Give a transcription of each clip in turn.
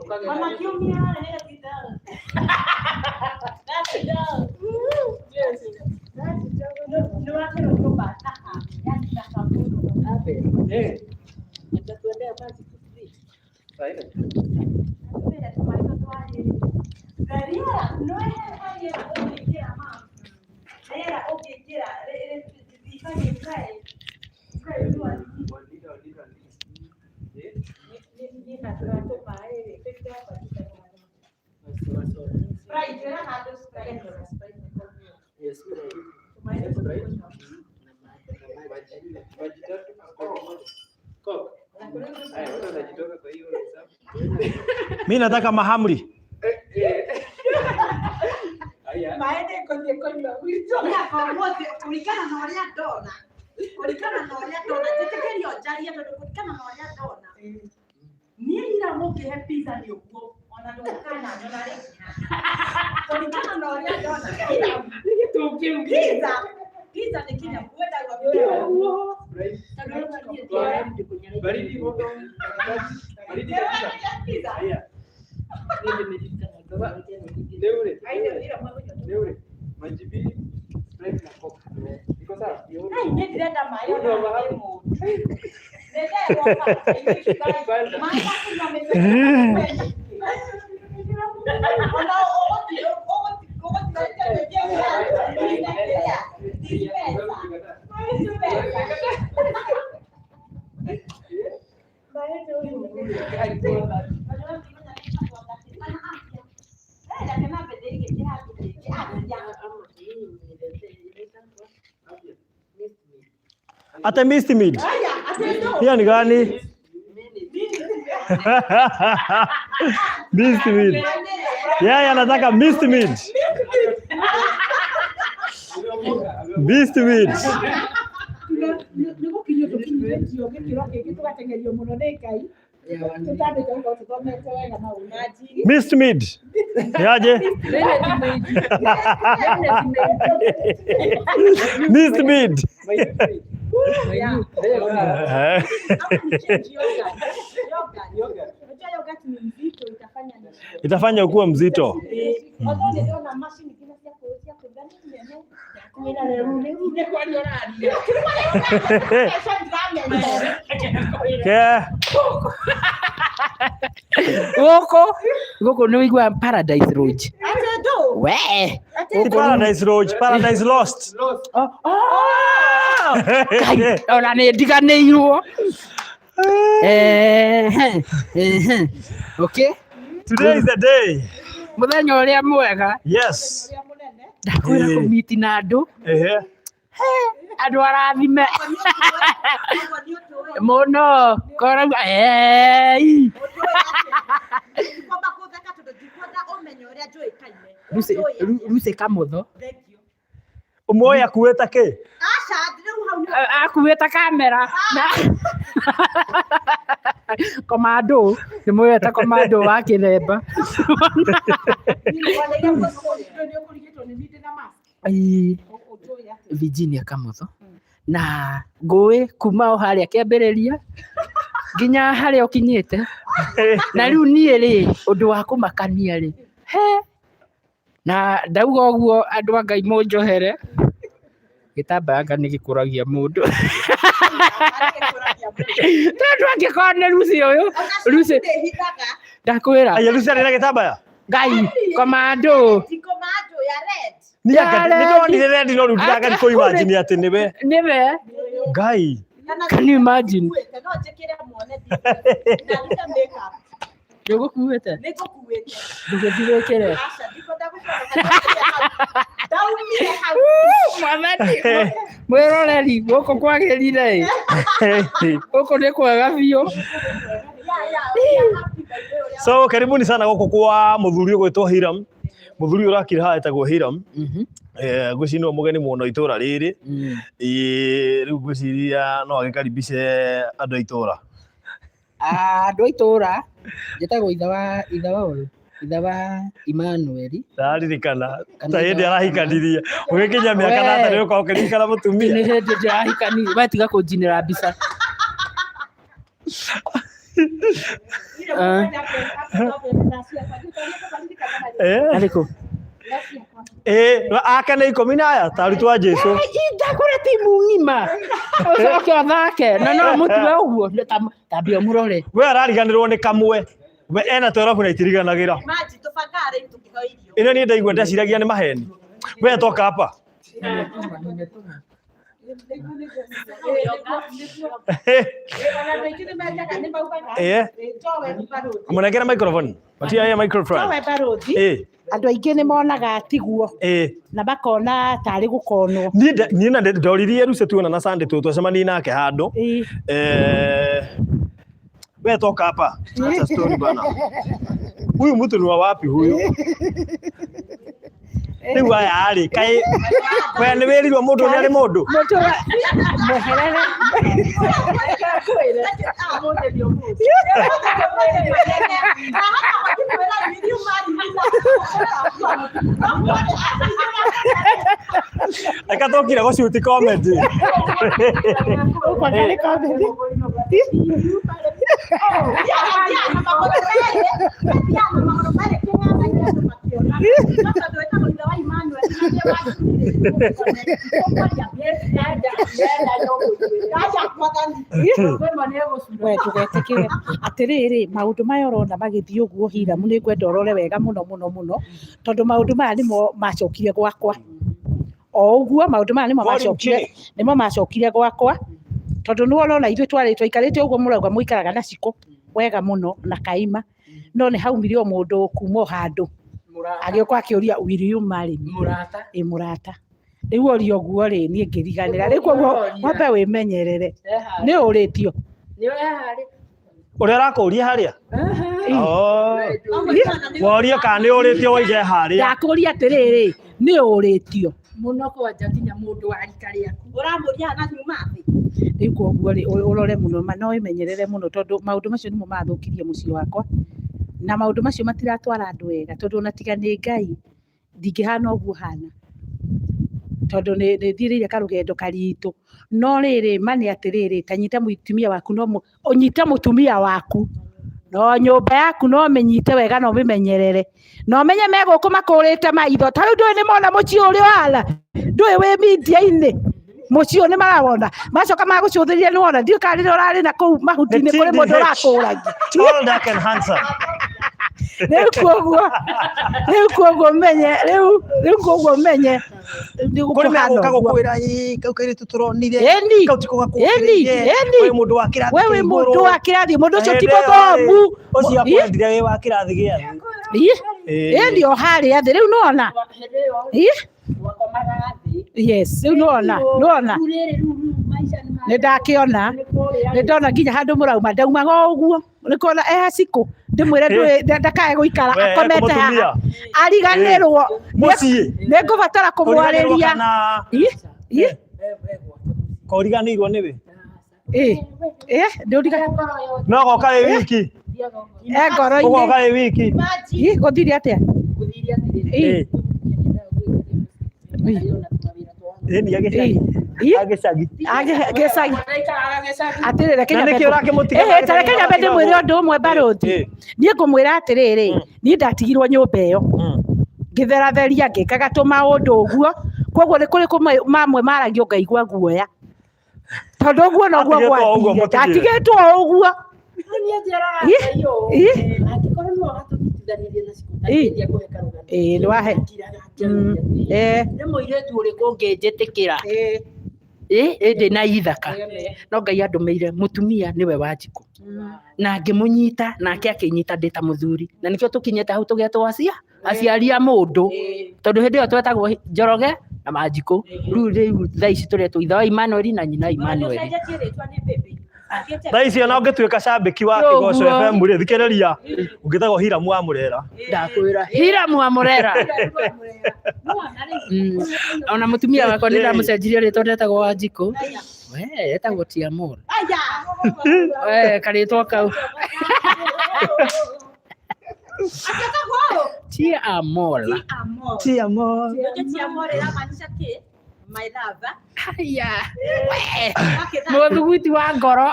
Mama kiumia leo kidogo. That's it. Yes. That's it. No watu ndio bata. Yaani takabudu. Abe. Nitakwendea basi kufiki. Sawa. Bila tumaito tuaje. Daria, no es haya okigira mama. Era okigira, ifanye kai. Kai ndio ni natural to pae, pekee hapa tutafanya. Sprite era hado sprite. Yes, sprite. Tumaini sprite. Mimi nataka mahamri. Maende kwenye ulichoka kwa wote kulikana na wale dona. Kulikana na wale dona. Tetekerio jaria ndo kulikana na wale dona. Ni ila moke he pizza ndio kwa wanadokana nyona leo. Kulikana na wale dona. Pizza ni kile kwenda kwa bio. Baridi moto. Baridi pizza. Haya. Leure. Majibi sprite na coke. Iko sawa? Ai, nenda mayo. Ndio mahamu. Nenda wapa. Mama kuna meza. Ata missed meat. Hiyo ni gani? Missed meat. Yeye anataka missed meat. Missed meat. Missed meat. Yaje? Missed meat. Itafanya ukuwe mzito. Goko no igwa Paradise Lodge. We. Paradise Lodge, Paradise Lost. Ona ne diganeirwo. Okay. Today is the day. Muthenya uria mwega. Yes. Ndakwira kumiti na andu. Andu arathime. Muno koragwa Ruse kamutho. Umoya akuweta ke? Acha ndio akuweta kamera. Komando, nimuweta komando wa kithemba. Virginia Kamutho na ngũĩ kuma o harĩa kĩambĩrĩria nginya harĩa ũkinyĩte na rĩu niĩ rĩ ũndũ wa kũmakania rĩ na ndauga ũguo andũ a Ngai mũnjohere gĩtambaya anga nĩ gĩkũragia mũndũ tondũ angĩkorwo nĩ Lucy ũyũ Lucy ndakwĩra Aya Lucy arĩ na gĩtambaya Ngai komando ya red. Nĩndonire red no rĩu ndiraga kũ imagine atĩ nĩwe. Nĩwe Ngai. Can you imagine? Ndũgũkuĩte? Nĩngũkuĩte. Ndũgĩthiĩ Aca mwathani mwĩroreri gũkũ kwagĩrire gũkũ nĩ kwega biũ. So karibuni sana gũkũ kwa mũthuri ũgwĩtwo Hiram. Mũthuri ũrakira haha etagwo Hiram. Ngwĩciria mũgeni mũno itũra rĩrĩ. Rĩu ngwĩciria no agĩkaribishe andũ a itũra. Andũ a itũra njĩtagwo ithe wa Emmanuel. Ndaririkana ta hĩndĩ arahikanirie ũgĩkinya mĩaka na nĩ ũkorwo ũkĩririkana mũtumia. Nĩ hĩndĩ ndĩrahikania watiga kũnjinĩra mbica. Ariko. Ake nĩ 10 na aya ta arutwo a Jesu. Ida kũrĩ timu ng'ima. Ũcoke ũthake. No mũtwe ũguo tambia mũrore. We arariganĩrwo nĩ kamwe. We ena 12 na itiriganagĩra. Maji tũbangare tũkĩho irio. Ino niĩ ndaigua ndeciragia nĩ maheni. We toka hapa. Mũnengere microphone. Matia microphone. Andũ aingĩ nĩ monaga tiguo na makona tarĩ gũkonwo. Niĩ na ndoririe ruce tuona na Sunday twacemania nake handũ. We toka hapa. Acha story bana. Huyu mtu ni wa wapi huyu? Rĩu aya arĩ kaĩ we nĩ wĩrirwo mũndũ nĩ arĩ mũndũ. Mweherere. Eka tokire gũcuti comment. Tũgetekere atĩrĩrĩ maũndũ maya ũrona magĩthiĩ ũguo Hiramu nĩ ngwenda ũrore wega mũno tondũ maũndũ maya nĩmo macokire gwakwa o ũguo maũndũ maya nĩmo macokire gwakwa tondũ nĩ wona ithuĩ twaikarĩte ũguo mũrauga mũikaraga na Ciko wega mũno na Kaima no nĩ haumire o mũndũ kuma handũ agĩũka akĩũria will you marry me mũrata rĩu orio ũguo rĩ niĩ ngĩriganĩra rĩu koguo wambe wĩmenyerere nĩ ũrĩtio Ũrĩa ũrakũria harĩa? Woria kana nĩ ũrĩtio woige harĩa? Ndakũria atĩrĩrĩ nĩ ũrĩtio mũno kwanja nginya mũndũ wa rika rĩaku ũramũria na nyuma thĩ. Rĩu koguo rĩ ũrore mũno no wĩmenyerere mũno tondũ maũndũ macio nĩmo mathũkirie mũciĩ wakwa na maũndũ macio matiratwara andũ wega tondũ ona tiga nĩ Ngai ndingĩhana ũguo hana tondũ nĩ thirĩire karũgendo karitũ no rĩrĩ mani atĩrĩrĩ tanyita mũtumia waku no ũnyite mũtumia waku no nyũmba yaku no menyite wega no mĩmenyerere no menye megũkũ makũrĩte maitho ta rĩu ndũĩ nĩ mona mũciĩ ũrĩa wala ndũĩ wĩ media-inĩ mũciĩ nĩ marawona macoka magũcũthĩrĩria nĩ wona ndiũ kana ũrarĩ na kũu mahuti-inĩ kũrĩ mũndũ ũrakũragia Tall, dark and handsome. rĩu koguo menye rĩu koguo menye kũrĩ megũka gũkwĩra kau kairĩtu tũronire kau tiko gakwĩrĩire we mũndũ wa kĩrathi wewe mũndũ wa kĩrathi mũndũ ũcio ti mũthomu ũcio akwendire wĩ wa kĩrathi gĩa thĩ ĩndi o harĩa thĩ rĩu nona yes rĩu nona nĩ ndona nginya handũ mũrauma ndaumaga ũguo nĩ kuona Ciko ndĩmwĩre ndakae gũikara akomete haha ariganĩrwo nĩ ngũbatara kũmwarĩria koriganĩirwo nĩwe no goka wĩ wiki ngoro-inĩ goka wĩ wiki gũthiire atĩa atĩrĩre Kenya mbere mwĩre ũndũ ũmwe Barũthi niĩ ngũmwĩra atĩrĩrĩ niĩ ndatigirwo nyũmba ĩyo ngĩtheratheria ngĩkaga tũmaũndũ ũguo koguo nĩ kũrĩ mamwe maragio ngaigua guoya tondũ ũguo noguo gwathire ndatigĩtwo ũguo nĩwahe nĩ mũirĩtu ũrĩkũ ũngĩnjĩtĩkĩra ĩndĩ na ithaka no Ngai andũmĩire mũtumia nĩwe Wanjikũ na ngĩmũnyita nake akĩnyita ndĩ ta mũthuri na nĩkĩo tũkinyĩte hau tũgetwo aciari a mũndũ tondũ hĩndĩ ĩyo twetagwo Njoroge na Wanjikũ rĩu thaa ici tũretwo ithe wa Emmanuel na nyina Emmanuel thaa ici ona ũngĩtuĩka cambĩki wa Kĩgoco FM rĩ thikĩrĩria ũngĩtagwo Hiramu wa Mũrera ndakwĩra Hiramu wa Mũrera ona mũtumia wakwa nĩ ndamũcenjirie rĩtwa ndetagwo Wanjikũ we etagwo Tiamol karĩtwa kau Tiamol Tiamol inamaanisha my lover Haya. Mũthuguiti wa ngoro.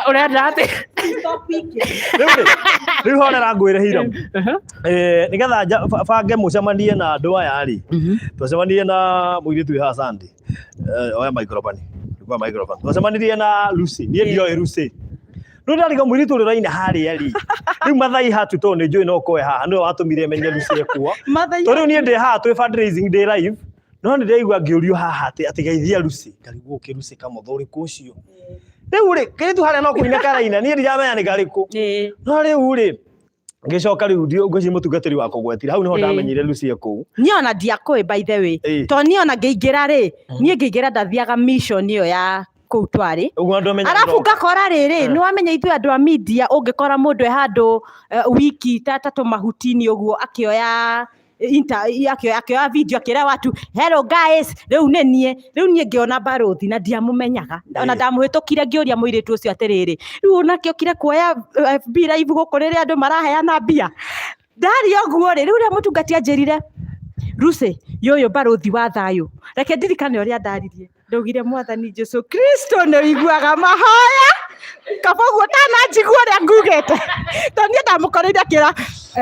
Ũrenda atĩ. Rĩu honera ngwĩre Hiram. Nĩgetha bange mũcemanie na andũ aya rĩ. Twacemanirie na mũirĩtu wĩ haha Sandy. Oya microphone. Ndikwa microphone. Twacemanirie na Lucy. Niĩ ndioĩ Lucy. Rĩu ndariga mũirĩtu ũrĩa ũraina harĩa rĩ. Rĩu Mathai hatu to nĩ njũĩ no koe haha nĩwe watũmire menye Lucy ekwo. To rĩu niĩ ndĩ haha twĩ fundraising ndĩ live. No nĩ ndaigua ngĩũrio haha atĩ geithia Lucy. Ngarigwo ũkĩ Lucy kamũtho ũrĩkũ ũcio. Rĩu rĩ kĩrĩtu harĩa no kũina karaina niĩ ndiramenya nĩ karĩkũ. No rĩu rĩ ngĩcoka rĩu ngĩciria mũtungatĩri wa kũgwetira hau nĩho ndamenyire Lucy ekũu. Niĩ ona ndiakũĩ by the way. To niĩ ona ngĩingĩra rĩ niĩ ngĩingĩra ndathiaga mission ĩyo ya kũu twarĩ. Arabu ngakora rĩrĩ nĩ wamenya ithuĩ andũ a media ũngĩkora mũndũ handũ wiki ta tũmahuti-inĩ ũguo akĩoya akĩoya video akĩra watu hello guys rĩu niĩ ngĩona Barothi na ndiamũmenyaga ona ndamũhĩtũkire ngĩũria mũirĩtu ũcio atĩrĩrĩ rĩu onake okire kuoya FB live gũkũ rĩrĩa andũ maraheana mbia ndari ũguo rĩ rĩu rĩa mũtungati anjĩrire Lucy yoyo Barothi wa thayũ reke ndirikane ũrĩa ndaririe ndaugire Mwathani Jesũ Kristo nĩ wiguaga mahoya kaba ũguo tananjigua ũrĩa ngugĩte to niĩ ndamũkoreire akĩra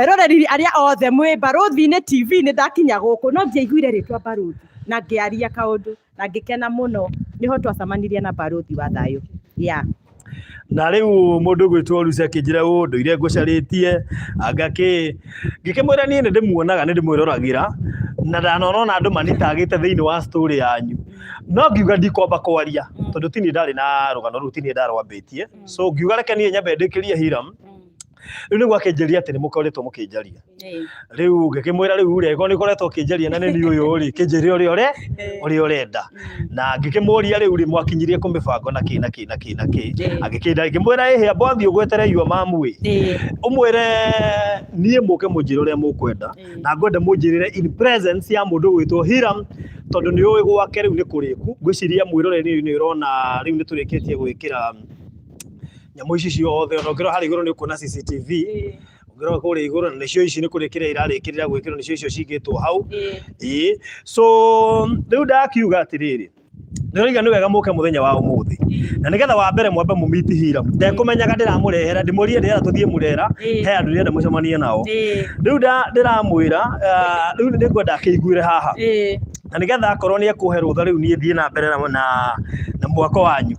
eroreri arĩa othe mwĩ Barothi-inĩ TV-inĩ ndakinya gũkũ no ndiaiguire rĩtwa Barothi na ngĩaria kaũndũ na ngĩkena mũno nĩho twacemanirie na Barothi wa thayũ na rĩu mũndũ gwĩtwo Lucy akĩnjĩra ũndũire ngũcarĩtie ngĩkĩmwĩra niĩ nĩ ndĩmuonaga nĩ ndĩmwĩroragĩra na ndanona andũ manitagĩte thĩinĩ wa story yanyu no ngiuga ndikwamba kwaria tondũ tini ndarĩ na rũgano rũu tini ndarwambĩtie so ngiuga reke niĩ nyambe ndĩkĩrie Hiram rĩu nĩguo akĩnjĩria atĩ nĩ mũkoretwo mũkĩnjaria rĩu ngĩkĩmwĩra rĩu rĩ nĩ ũkoretwo ũkĩnjaria na nĩ niĩ ũyũ rĩ kĩnjĩre ũrĩa ũrenda na ngĩkĩmũria rĩu rĩ mwakinyirie kũmĩbango na kĩ agĩkĩnda ngĩmwĩra ĩhĩ amba athiĩ ũgwetere mamu ĩ ũmwĩre niĩ mũke mũnjĩre ũrĩa mũkwenda na ngwenda mũnjĩrĩre in presence ya mũndũ gwĩtwo Hiram tondũ nĩ ũĩ gwake rĩu nĩ kũrĩku ngwĩciria mwĩroreri nĩ ũrona rĩu nĩ tũrĩkĩtie gwĩkĩra nyamũ ici ciothe ona ũngĩrora harĩa igũrũ nĩ ũkuona CCTV ũngĩrora kũrĩa igũrũ na nĩcio ici nĩ kũrĩkĩra irarĩkĩrĩra gwĩkĩrwo nĩcio icio cigĩtwo hau so rĩu ndakiuga atĩrĩrĩ ndĩroiga nĩ wega mũke mũthenya wa ũmũthĩ na nĩgetha wa mbere mwambe mũmiti Hiram ndekũmenyaga ndĩramũrehera ndĩmũrie ndĩrenda tũthiĩ mũrera he andũ ndĩrenda mũcemanie nao rĩu ndĩramwĩra rĩu nĩ ngwenda akĩiguĩre haha na nĩgetha akorwo nĩ ekũhe rũtha rĩu niĩ thiĩ na mbere na mwako wanyu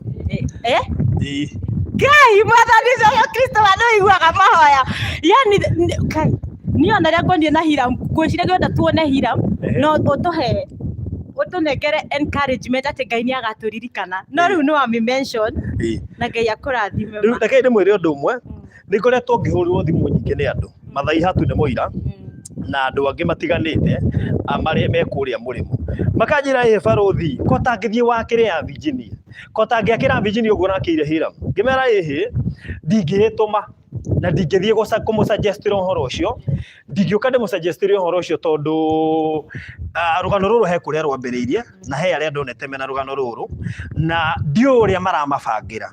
Ngai Mwathani Jesũ Kristo wanoiguaga mahoya yani Ngai niĩ ona rĩa ngwendie na Hiram ngwĩciria ngwenda tuone Hiram no ũtũnengere encouragement atĩ Ngai nĩ agatũririkana no rĩu nĩ wami mention na Ngai akũrathime rĩu reke ndĩmwĩre ũndũ ũmwe nĩ ngoretwo ngĩhũrĩrwo thimũ nyingĩ nĩ andũ Mathai hatu nĩ moira na andũ angĩ matiganĩte marĩa me kũrĩa mũrĩmo makanjĩra ĩ Barothi ko tangĩthiĩ wakĩre ya Virginia ko tangĩakĩra Virginia ũguo nakĩire Hiram ngĩmera ĩhĩ ndingĩhĩtũma na ndingĩthiĩ kũmũsuggestĩra ũhoro ũcio ndingĩũka ndĩmũsuggestĩre ũhoro ũcio tondũ rũgano rũrũ he kũrĩa rwambĩrĩirie na he arĩa ndonete mena rũgano rũrũ na ndiũ ũrĩa maramabangĩra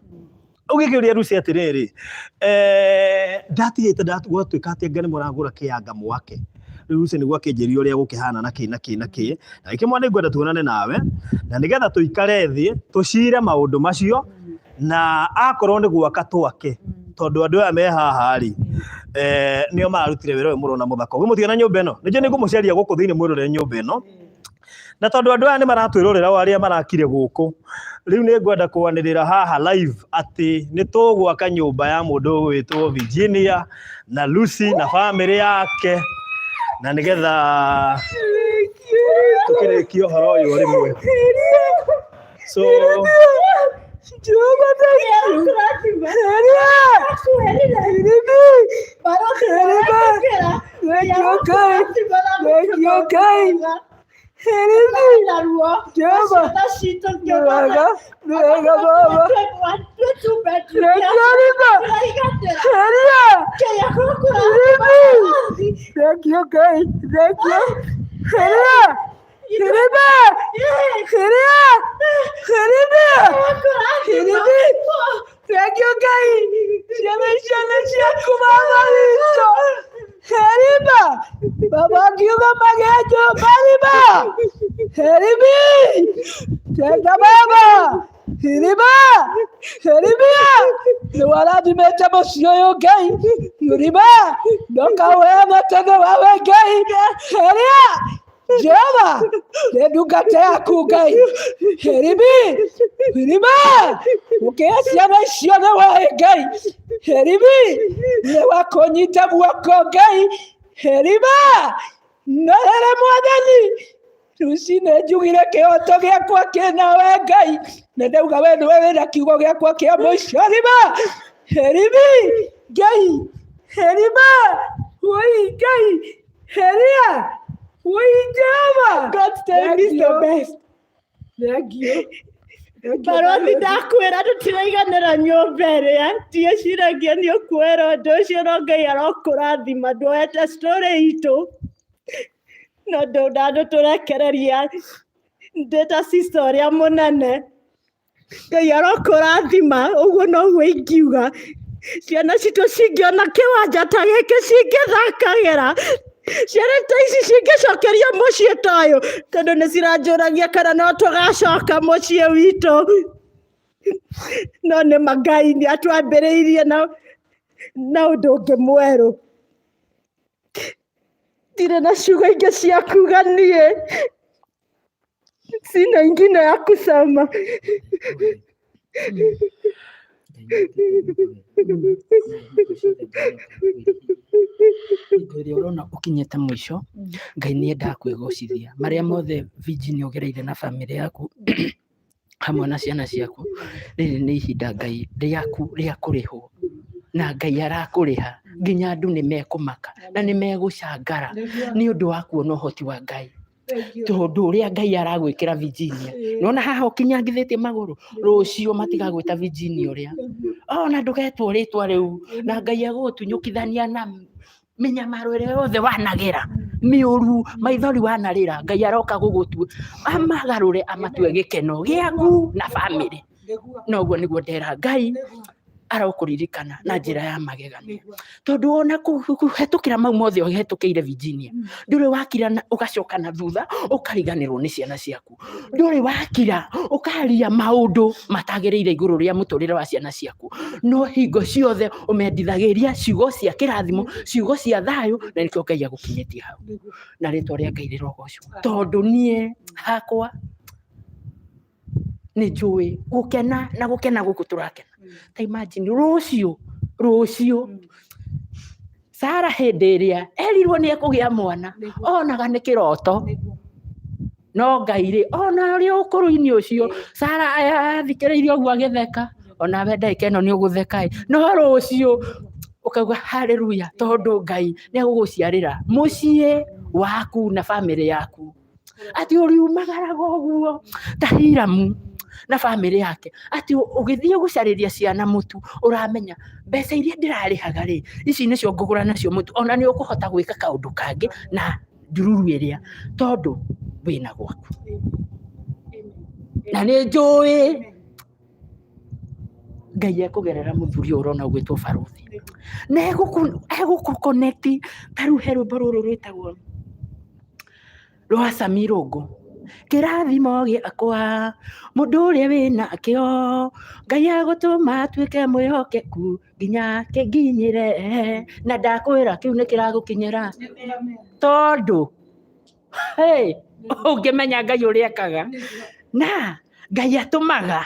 ũgĩkĩũria Lucy atĩrĩrĩ ndatigĩte gwatuĩka atĩ Ngai nĩ mũragũra kĩanga mwake rĩu Lucy nĩguo akĩnjĩria ũrĩa gũkĩhana na kĩ na gĩkĩmwa nĩ ngwenda tuonane nawe na nĩgetha tũikare thĩ tũcire maũndũ macio na akorwo nĩ gwaka twake tondũ andũ aya me haha rĩ nĩo mararutire wĩra ũyũ mũrona mũthaka ũguo mũtiona nyũmba ĩno nĩnjũ nĩngũmũceria gũkũ thĩinĩ mwĩrorere nyũmba ĩno na tondũ andũ aya nĩ maratwĩrorera arĩa marakire gũkũ rĩu nĩ ngwenda kwanĩrĩra haha live atĩ nĩ tũgwaka nyũmba ya mũndũ gwĩtwo Virginia na Lucy na family yake na nĩgetha tũkĩrĩkia ũhoro ũyũ rĩmwe so Jehova Thank you, guys. Heriba, baba akiuga magejo bariba. Heribi, tenda baba. Heriba, heribia. Nuwala dimeta bosio yo gay. Heriba, doka wema tega wawe gay. Heria, Java, leduka te akugai. Heribi, heriba. Ukesi ameshia wawe gay. Heribi, lewa konyita buwako gay. Heriba, nahere mwadani. Rusine jugire kioto giakwa kina we Ngai na ndauga we niwe wina kiugo giakwa kia muico. Heribi Ngai, heriba woi Ngai, heria woi Jehova. God's time is the best. Thank you. Barothi ndakwĩra tũtiraiganĩra nyũmba ĩrĩa ndieciragia nĩ ũkwĩra ũndũ ũcio no Ngai arokũrathima ndwoete story itũ no ndũnandũ tũrekereria ndĩta sister ũrĩa mũnene Ngai arokũrathima ũguo noguo ingiuga ciana citũ cingĩona kĩwanja ta gĩkĩ cingĩthakagĩra ciana ta ici cingĩcokeria mũciĩ ta ũyũ tondũ nĩ ciranjũragia kana no tũgacoka mũciĩ witũ no nĩ Ngai nĩ atwambĩrĩirie na ũndũ ũngĩ mwerũ. Ndirĩ na ciugo ingĩ cia kuga niĩ, sina ingine ya kusema. Rĩrĩa ũrona ũkinyĩte mũico, Ngai nĩ endaga kwĩgocithia marĩa mothe Virginia ũgereire na bamĩrĩ yaku hamwe na ciana ciaku. Rĩrĩ nĩ ihinda Ngai rĩaku rĩa kũrĩhwo na Ngai arakũrĩha nginya andũ nĩ mekũmaka na nĩ megũcangara nĩ ũndũ wa kuona ũhoti wa Ngai. Tondũ ũrĩa Ngai aragwĩkĩra Virginia, nona haha ũkinyangithĩtie magũrũ, rũciũ matigagwĩta Virginia ũrĩa. Ona ndũgetwo rĩtwa rĩu na Ngai agũtunyũkithania na mĩnyamaro ĩrĩa yothe wanagera mĩũru maithori wanarĩra, Ngai aroka gũgũtua amagarũre amatue gĩkeno gĩaku na bamĩrĩ. Noguo nĩguo ndera Ngai arokũririkana na njĩra ya magegania. Tondũ ona kũhetũkĩra mau mothe ũhetũkĩire Virginia, ndũrĩ wakira ũgacoka na thutha ũkariganĩrwo nĩ ciana ciaku. Ndũrĩ wakira ũkaria maũndũ matagĩrĩire igũrũ rĩa mũtũrĩre wa ciana ciaku. No hingo ciothe ũmendithagĩria ciugo cia kĩrathimo, ciugo cia thayũ, na nĩkĩo Ngai agũkinyĩtie hau. Na rĩtwa rĩa Ngai rĩrogocwo. Tondũ niĩ hakwa nĩ njũĩ gũkena na gũkena gũkũ tũrakena. Ta imagine rũciũ Sarah hĩndĩ ĩrĩa erirwo nĩ ekũgĩa mwana onaga nĩ kĩroto, no Ngai rĩ ona ũrĩ ũkũrũ-inĩ ũcio Sarah athikĩrĩirie ũguo agĩtheka, onawe ndagĩka ĩno nĩ ũgũtheka, no rũciũ ũkauga haleluya tondũ Ngai nĩ agũgũciarĩra mũciĩ waku na bamĩrĩ yaku. Atĩ ũriumagaraga ũguo ta Hiramu na bamĩrĩ yake, atĩ ũgĩthiĩ gũcarĩria ciana mũtu ũramenya mbeca iria ndĩrarĩhaga rĩ ici nĩcio ngũgũra nacio mũtu, ona nĩ ũkũhota gwĩka kaũndũ kangĩ na ndururu ĩrĩa tondũ wĩna gwaku. Na nĩ njũĩ Ngai ekũgerera mũthuri ũrona ũgwĩtwo Barothi na egũkũ-connect ta rĩu he rwĩmbo rũrũ rwĩtagwo rwa Sami Rũngũ, kĩrathimo gĩakwa mũndũ ũrĩa wĩna kĩo Ngai agũtũma atuĩke mwĩhokeku nginya kĩnginyĩre, na ndakwĩra kĩu nĩ kĩragũkinyĩra tondũ ũngĩmenya Ngai ũrĩa ekaga na Ngai atũmaga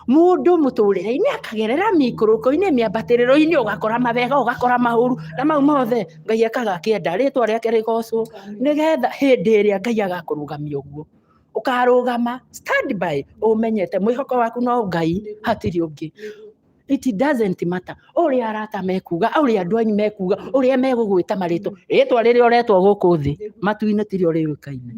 mũndũ mũtũrĩre-inĩ akagerera mĩikũrũko-inĩ mĩambatĩrĩro-inĩ ũgakora mawega ũgakora maũru na mau mothe Ngai ekaga akĩenda rĩtwa rĩake rĩgocwo nĩgetha hĩndĩ ĩrĩa Ngai agakũrũgamia ũguo ũkarũgama stand by ũmenyete mwĩhoko waku no Ngai hatirĩ ũngĩ. It doesn't matter ũrĩa arata mekuga ũrĩa andũ anyu mekuga ũrĩa megũgwĩta marĩtwa, rĩtwa rĩrĩa ũretwo gũkũ thĩ matu-inĩ tirĩo rĩũĩkaine.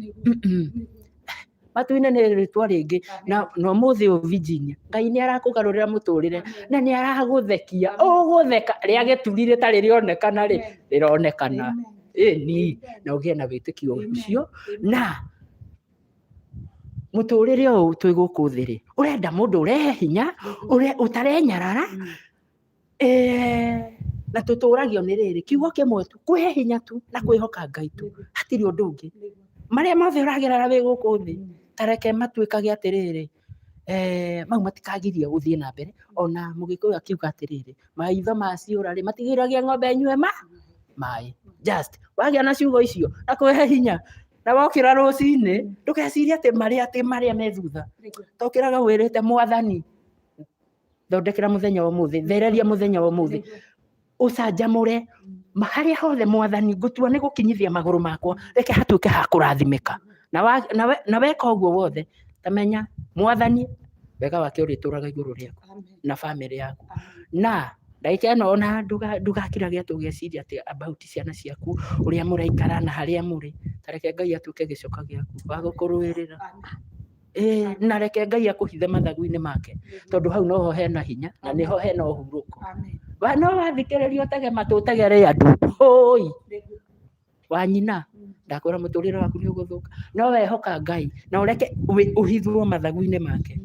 Matu-inĩ nĩ rĩtwa rĩngĩ na ũmũthĩ ũyũ Virginia Ngai nĩ arakũgarũrĩra mũtũrĩre na nĩ aragũthekia ũgũtheka rĩa gĩturi rĩtarĩ rĩonekana rĩ rĩronekana ĩni na ũgĩe na wĩtĩkio ũcio na mũtũrĩre ũyũ twĩ gũkũ thĩ rĩ ũrenda mũndũ ũrehe hinya ũtarenyarara na tutũragio nĩ rĩrĩ kiugo kĩmwe tu kwĩhe hinya tu na kwĩhoka Ngai tu hatirĩ ũndũ ũngĩ marĩa mothe ũragerera wĩ gũkũ thĩ tareke matuĩkage atĩrĩrĩ mau matikagiria gũthiĩ na mbere ona Mũgĩkũyũ akiuga atĩrĩrĩ maitho maciũra rĩ matigiragia ng'ombe nyue maĩ just wagĩa na ciugo icio na kwĩhe hinya na wokĩra rũcinĩ ndũgecirie marĩa me thutha tokĩraga wĩrĩte Mwathani thondekera mũthenya wa ũmũthĩ thereria mũthenya wa ũmũthĩ ũcanjamũre harĩa hothe Mwathani ngũtua nĩ gũkinyithia magũrũ makwa reke hatuĩke ha kũrathimĩka na weka ũguo wothe tamenya Mwathani wega wake ũrĩtũraga igũrũ rĩaku na bamĩrĩ yaku na ndagĩka ĩno ona ndugakĩrage tũgeciria atĩ about ciana ciaku ũrĩa mũraikara na harĩa mũrĩ tareke Ngai atuĩke gĩcoka gĩaku wa gũkũrũĩrĩra na reke Ngai akũhithe mathagu-inĩ make tondũ hau noho hena hinya na niho hena ũhurũko no wathikĩrĩria ũtege matũ ũtegere andũ hoi wa nyina ndakwĩra mũtũrĩre waku nĩ ũgũthũka no wehoka Ngai na ũreke ũhithwo mathagu-inĩ make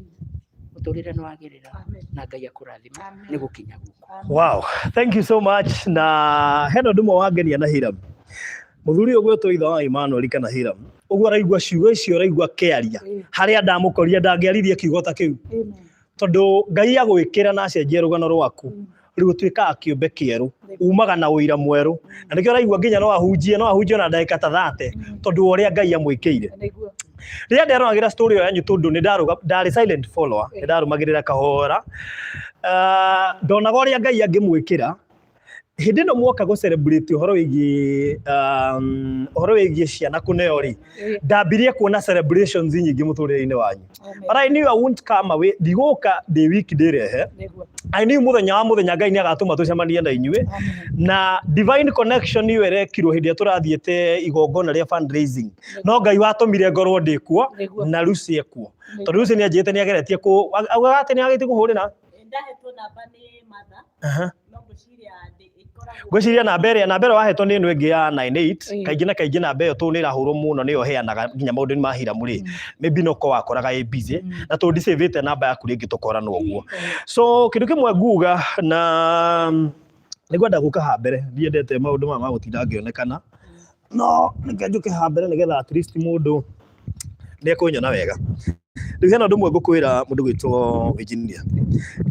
mũtũrĩre nĩ wagĩrĩra na Ngai akũrathima nĩ gũkinya gũkũ. Wow, thank you so much. Na heno ndũmwe wangenia na Hiram mũthuri ũyũ gwĩtwo ithe wa Emmanuel kana Hiram ũguo araigua ciugo icio araigua kĩaria harĩa ndamũkoria ndangĩaririe kiugo ta kĩu tondũ Ngai agwĩkĩra na acenjie rũgano rwaku rĩu ũtuĩkaga kĩũmbe kĩerũ umaga na ũira mwerũ na nĩkĩo ũraigua nginya no ahunjie na ndagĩka ta 30 tondũ ũrĩa Ngai amwĩkĩire. Rĩrĩa nderoragĩra story ĩyo yanyu tondũ ndarĩ silent follower nĩ ndarũmagĩrĩra kahora ndonaga ũrĩa Ngai angĩmwĩkĩra hĩndĩ ĩno mwoka gũ celebrate ũhoro wĩgiĩ ciana kũneo rĩ ndambirie kuona celebrations nyingĩ mũtũrĩre-inĩ wanyu but I knew I won't come away ndigũka ndĩ wiki ndĩrehe I knew mũthenya Ngai nĩ agatũma tũcemanie na inyuĩ na divine connection ĩyo ĩrekirwo hĩndĩ ĩrĩa tũrathiĩte igongona rĩa fundraising no Ngai watũmire ngorwo ndĩkuo na Lucy ekuo tondũ Lucy nĩ anjĩte nĩ ageretie augaga atĩ nĩ agĩte kũhũrĩra ndahetwo namba nĩ Martha no ngwĩciria namba ĩrĩa wahetwo nĩ ĩno ĩngĩ ya 98 kaingĩ na kaingĩ namba ĩyo tondũ nĩ ĩrahũrwo mũno nĩyo heanaga nginya maũndũ-inĩ ma Hiram rĩ maybe no ko wakoraga ĩ busy na tondũ ndicĩvĩte namba yaku rĩngĩ tũkorana ũguo so kĩndũ kĩmwe nguga na nĩngwenda gũka ha mbere ndiendete maũndũ maya ma gũtinda ngĩonekana no nĩkĩo njũke ha mbere nĩgetha at least mũndũ nĩ ekũnyona wega rĩu hena ũndũ ũmwe ngũkwĩra mũndũ gwĩtwo Virginia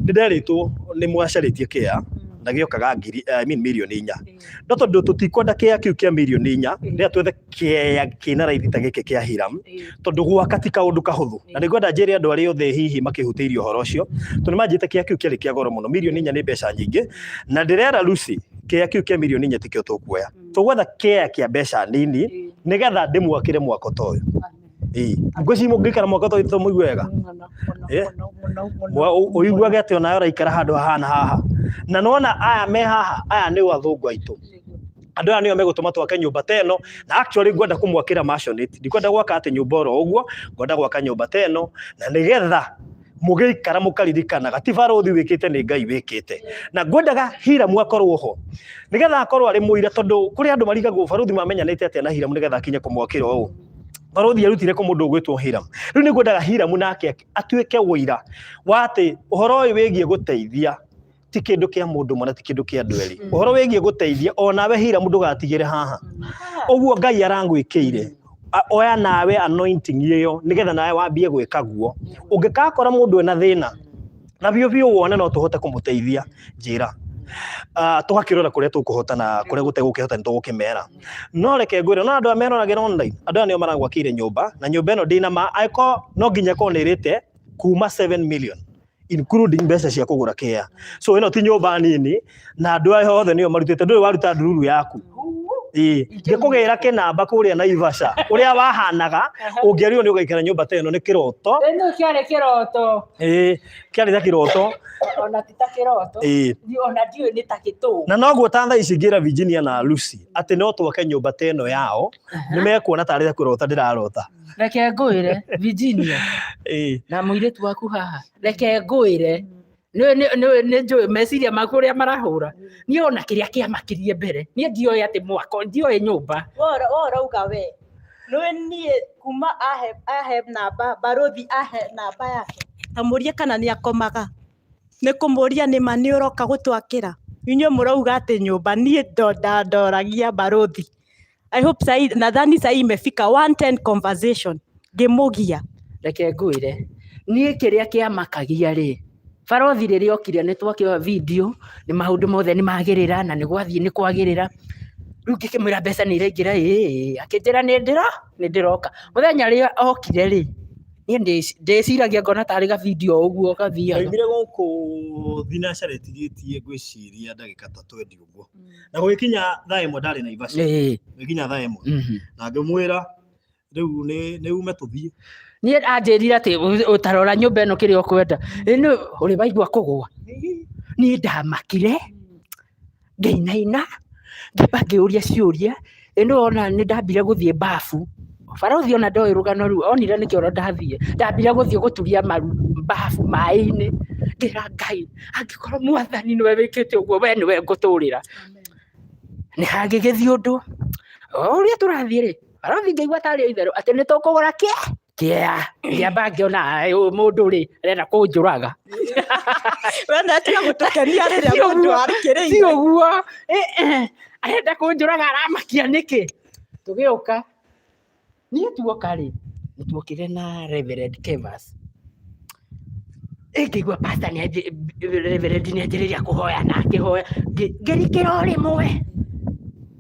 nĩ nderĩtwo nĩ mwacarĩtie kĩa na gĩokaga mirioni 4 no tondũ tũtikwenda kĩa kĩu kĩa mirioni 4 rĩrĩa twethe kĩa kĩna raithi ta gĩkĩ kĩa Hiram tondũ gwaka ti kaũndũ kahũthũ na nĩngwenda njĩre andũ arĩa othe hihi makĩhutĩirio ũhoro ũcio tondũ nĩmanjĩte kĩa kĩu kĩarĩ kĩa goro mũno mirioni 4 nĩ mbeca nyingĩ na ndĩrera Lucy kĩa kĩu kĩa mirioni 4 tikĩo tũkuoya tũgwetha kĩa mbeca nini nĩgetha ndĩmwakĩre mwako ta ũyũ ngwĩciria mũngĩikara mwako ta ũyũ tũmũigue wega ũiguage atĩ ona ũraikara handũ hahana haha na nona aya me haha aya nĩ athũngũ aitũ andũ aya nĩo megũtũma twake nyũmba ta ĩno na actually ngwenda kũmwakĩra masionate ndikwenda gwaka atĩ nyũmba oro ũguo ngwenda gwaka nyũmba ta ĩno na nĩgetha mũgĩikara mũkaririkanaga ti barũthi wĩkĩte nĩ Ngai wĩkĩte na ngwendaga Hiram akorwo ho nĩgetha akorwo arĩ mũira tondũ kũrĩ andũ marigagwo barũthi mamenyanĩte atĩa na Hiram nĩgetha akinye kũmwakĩra ũũ barũthi arutire kũ mũndũ ũgwĩtwo Hiram rĩu nĩ ngwendaga Hiram nake atuĩke wũira wa atĩ ũhoro ũyũ wĩgiĩ gũteithia ti kĩndũ kĩa mũndũ mwana ti kĩndũ kĩa andũ erĩ ũhoro wĩgiĩ gũteithia onawe Hiram ndũgatigĩre haha ũguo Ngai arangwĩkĩire oya nawe anointing ĩyo nĩgetha nawe wambie gwĩka guo ũngĩkakora mũndũ ena thĩna na biũ wone no tũhote kũmũteithia njĩra tũgakĩrora kũrĩa tũkũhotana kũrĩa gũtegũkĩhota nĩ tũgũkĩmera no reke ngwĩre no andũ ameroragĩra online andũ aya nĩo maragwakĩire nyũmba na nyũmba ĩno ndĩna ma no nginya korwo nĩ ĩrĩte kuma 7 million including mbeca cia kũgũra kĩa so ĩno ti nyũmba nini na andũ aya othe nĩo marutĩte ndũrĩ waruta ndururu yaku ngĩkũgĩra kĩnamba kũrĩa Naivasha ũrĩa wahanaga ũngĩarirwo nĩ ũgaikara nyũmba ta ĩno nĩ kĩroto ĩno kĩarĩ kĩroto kĩarĩ ta kĩroto ona ti ta kĩroto ona ndiũĩ nĩ ta gĩtũũ na noguo ta thaa ici ngĩra Virginia na Lucy atĩ no twake nyũmba ta ĩno yao nĩ mekuona tarĩ ta kũrota ndĩrarota reke ngwĩre Virginia na mũirĩtu waku haha reke ngwĩre nĩ njũĩ meciria maku ũrĩa marahũra niĩ ona kĩrĩa kĩamakirie mbere niĩ ndioĩ atĩ mwako ndioĩ nyũmba ũrauga we nĩwe niĩ kuma ahe namba barũthi ahe namba yake amũrie kana nĩ akomaga nĩ kũmũria nĩ ma nĩ ũroka gũtwakĩra Inyo murauga ati nyumba nie ndoragia barothi. I hope nadhani sai imefika 110 conversation ngimugia. Reke ngwire niĩ kĩrĩa kĩamakagia rĩ, barothi rĩrĩa okire nĩ twakĩoya video, nĩ maũndũ mothe nĩ magĩrĩra na nĩ gwathiĩ nĩ kwagĩrĩra. Rĩu ngĩkĩmwĩra mbeca nĩ iraingĩra, akĩnjĩra nĩ ndĩroka. Mũthenya rĩrĩa okire rĩ, niĩ ndĩciragia ngona tarĩ ga video ũguo gathiaga. Oimire gũkũ thinacara ĩtigĩtie ngwĩciria ndagĩka ta 20 ũguo. Na gũgĩkinya thaa ĩmwe ndarĩ Naivasha. Gũgĩkinya thaa ĩmwe. Na ngĩmwĩra rĩu nĩ ume tũthiĩ. Niĩ anjĩrire atĩ ũtarora nyũmba ĩno kĩrĩa ũkwenda. Nĩ ũrĩ waigua kũgũa. Niĩ ndamakire, ngĩinaina, ngĩamba ngĩũria ciũria. Ĩno ona nĩ ndambire gũthiĩ bafu. Barothi ona ndoĩ rũgano rũu, onire nĩkĩo ndathiĩ. Ndambire gũthiĩ gũturia maru bafu maĩ-inĩ. Ngĩra Ngai, angĩkorwo Mwathani nĩwe wĩkĩte ũguo, we nĩwe ngũtũrĩra. Nĩ hangĩgĩthiĩ ũndũ. Ũrĩa tũrathiĩ rĩ, barothi ngĩigua tarĩ itherũ atĩ nĩ tũkũgũra kĩea. Ngĩamba ngĩona mũndũ rĩ arenda kũnjũraga. Wenda tiga gũtukania rĩrĩa mũndũ arĩkĩrĩire. Ti ũguo. Arenda kũnjũraga aramakia nĩkĩ? Tũgĩũka. Niĩ tuoka rĩ, nĩ tuokire na Reverend Kevas. Ngĩigua pastor Reverend nĩ anjĩrĩria kũhoya na akĩhoya. Ngĩrikĩra o rĩmwe.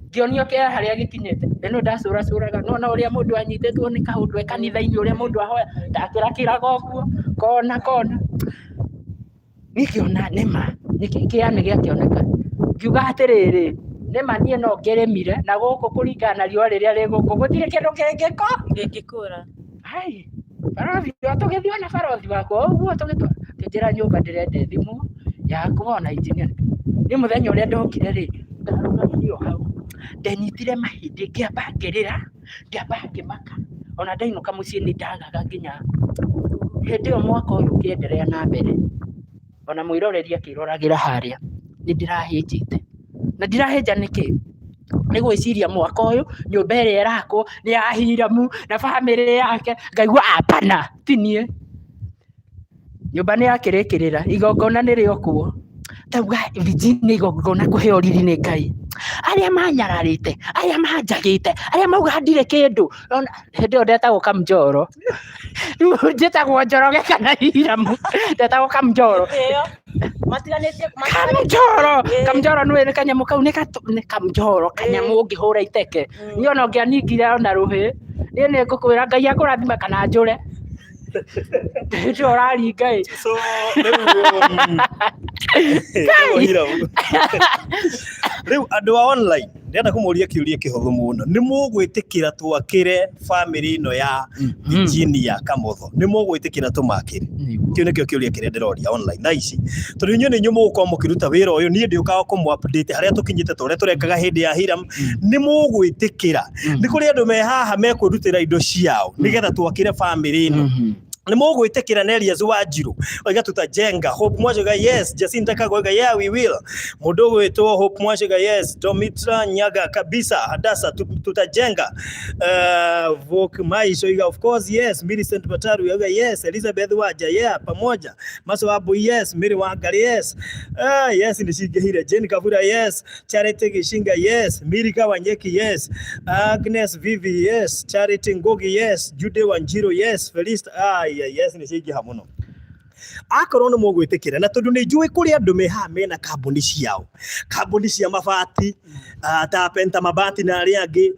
Ngĩonio kĩea harĩa gĩkinyĩte. Ĩno ndacũracũraga no na ũrĩa mũndũ anyitĩtwo nĩ kaũndũ kanitha-inĩ ũrĩa mũndũ ahoya. Ndakĩrakĩraga ũguo kona. Nĩkĩona nĩma kĩea nĩ gĩakĩoneka. Ngiuga atĩrĩrĩ, nĩma niĩ no ngĩrĩmire na gũkũ kũringana na riũa rĩrĩa rĩ gũkũ gũtirĩ kĩndũ kĩngĩkũra. Hai, barothi tũgĩthiĩ ona barothi wakwa ũguo tũkĩnjĩra nyũmba ndĩrenda thimũ ya kũhona engineer. Nĩ mũthenya ũrĩa ndokire rĩ, ndarũgamire o hau. Ndenyitire mahĩndĩ ngĩamba ngĩrĩra, ngĩamba ngĩmaka. Ona ndainũka mũciĩ nĩ ndagaga nginya hĩndĩ ĩyo mwaka ũyũ ũkĩenderea na mbere. Ona mwĩroreri akĩroragĩra harĩa nĩ ndĩrahĩnjĩte. Na ndirahĩnja nĩkĩ? Nĩ gwĩciria mwaka ũyũ nyũmba ĩrĩa ĩrakwo nĩ ya Hiramu na bamĩrĩ yake. Ngaigua apana ti niĩ. Nyũmba nĩ yakĩrĩkĩrĩra, igongona nĩrĩo kuo. Tauga Virginia igongona kũheo riri nĩ Ngai. Arĩa manyararĩte, arĩa manjagĩte, arĩa mauga ndirĩ kĩndũ. Hĩndĩ ĩyo ndetagwo Kamjoro. Rĩu njĩtagwo Njoroge kana Hiramu. Ndetagwo Kamjoro. Kamjoro nĩ kanyamũ kau nĩ Kamjoro, kanyamũ ũngĩhũra iteke. Niĩ ona ũngĩaningire ona rũhĩ, niĩ nĩ ngũkwĩra Ngai akũrathima kana njũre. Ndio ũraringa ĩ. So rĩu andũ a online ndĩrenda kũmũria kĩũria kĩhũthũ mũno. Nĩ mũgwĩtĩkĩra twakĩre family ĩno ya Virginia Kamotho? Nĩ mũgwĩtĩkĩra tũmakĩre? Kĩu nĩkĩo kĩũria kĩrĩa ndĩroria online thaa ici. Tondũ inyuĩ nĩ inyuĩ mũgũkorwo mũkĩruta wĩra ũyũ, niĩ ndĩũkaga kũmũ-update harĩa tũkinyĩte ta ũrĩa tũrekaga hĩndĩ ya Hiram. Nĩ mũgwĩtĩkĩra? Nĩ kũrĩ andũ me haha mekwĩrutĩra indo ciao nĩgetha twakĩre family ĩno. Nĩ mũgwĩtĩkĩra Nelias Wanjiru oiga tutajenga? Hope Mwachega yes. Jacinta Kagoiga yeah we will. Mũndũ ũgwĩtwo Hope Mwachega yes. Domitra Nyaga kabisa. Hadasa tutajenga. Vok Mais oiga of course yes. Millicent Bataru oiga yes. Elizabeth Waja yeah pamoja. Maso Abu yes. Miri Wangari yes. Yes nishigehire. Jane Kavura yes. Charity Gishinga yes. Mirika Wanyeki yes. Agnes Vivi yes. Charity Ngogi yes. Jude Wanjiru yes. Felista yes nĩ ciaingĩha mũno. Akorwo nĩ mũgwĩtĩkĩra na tondũ nĩ njũĩ kũrĩ andũ me haha mena kambuni ciao, kambuni cia mabati ta Penta Mabati na arĩa angĩ,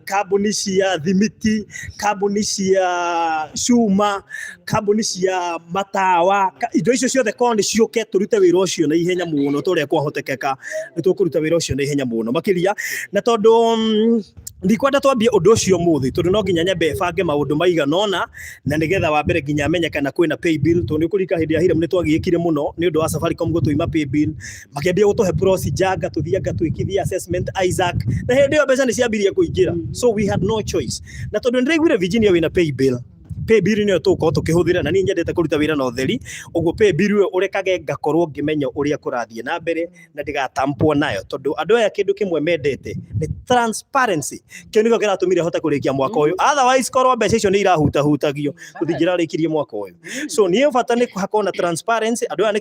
kambuni cia thimiti, kambuni cia cuma, kambuni cia matawa, indo icio ciothe korwo nĩ ciũke tũrute wĩra ũcio na ihenya mũno tũrĩa kwahotekeka nĩ tũkũruta wĩra ũcio na ihenya mũno makĩria. Na tondũ ndikwenda twambie ũndũ ũcio mũthĩ tondũ no nginya nyambe bange maũndũ maigana ũna na nĩgetha wa mbere nginya amenye kana kwĩna pay bill tondũ nĩ kũrika hĩndĩ ya Hiram nĩ twagĩkire mũno nĩ ũndũ wa Safaricom gũtũima pay bill, makĩambia gũtũhe procedure gatũthiĩ gatwĩkithia assessment Isaac na hĩndĩ ĩyo mbeca nĩ ciambirie kũingĩra, so we had no choice. Na tondũ nĩ ndĩraiguire Virginia wĩna pay bill pay bill niyo tuko tukihuthira na ni nyendete kuruta wira na utheri uguo pay bill we urekage ngakorwo ngimenya uria kurathie na mbere na ndigatampo nayo tondu andu aya kindu kimwe mendete ni transparency kindu giko kiratumire hote kurikia mwaka uyu otherwise korwo mbeca icio ni irahutagio guthingira rikirie mwaka uyu so ni bata ni hakona transparency andu aya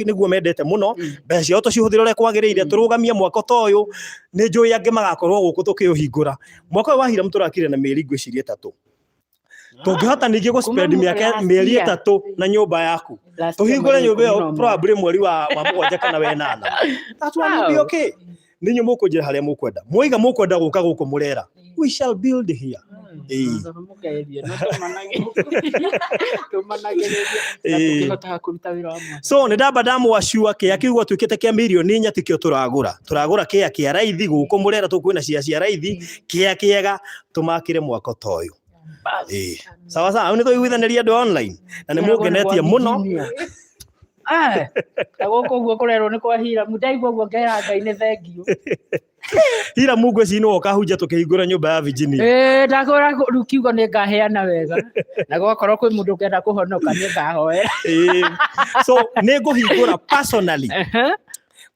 niguo mendete muno mbeca cio tucihuthire uria kwagiriire turugamie mwaka ta uyu ni njui angi magakorwo guku tukiuhingura mwaka wa Hiram turakire na mieri ngwicirie 3 tungihota ningi go spend mieri 3 na nyumba yaku tuhingure nyumba yo probably mweri wa 7 kana wa 8 that's why you be okay ninyu mukunjira haria mukwenda muiga mukwenda guka guku murera we shall build here so ni ndamba ndamwacua kia kiugwa twikite kia milioni 4 tikio turagura kia raithi guku murera tukwina cia raithi kiega tumakire mwako toyo sawa ni tuiguithaniria andu online na ni mugenetie muno agoko guo kurerwo ni kwa Hiram ndaigua guo ngera Ngai thengio Hiram ngweci no okahunja tukihingura nyumba ya Virginia ndakora rukiugo ni ngaheana wega na gwakorwo kwi mundu kenda kuhonoka ni ngahoera so ni nguhingura personally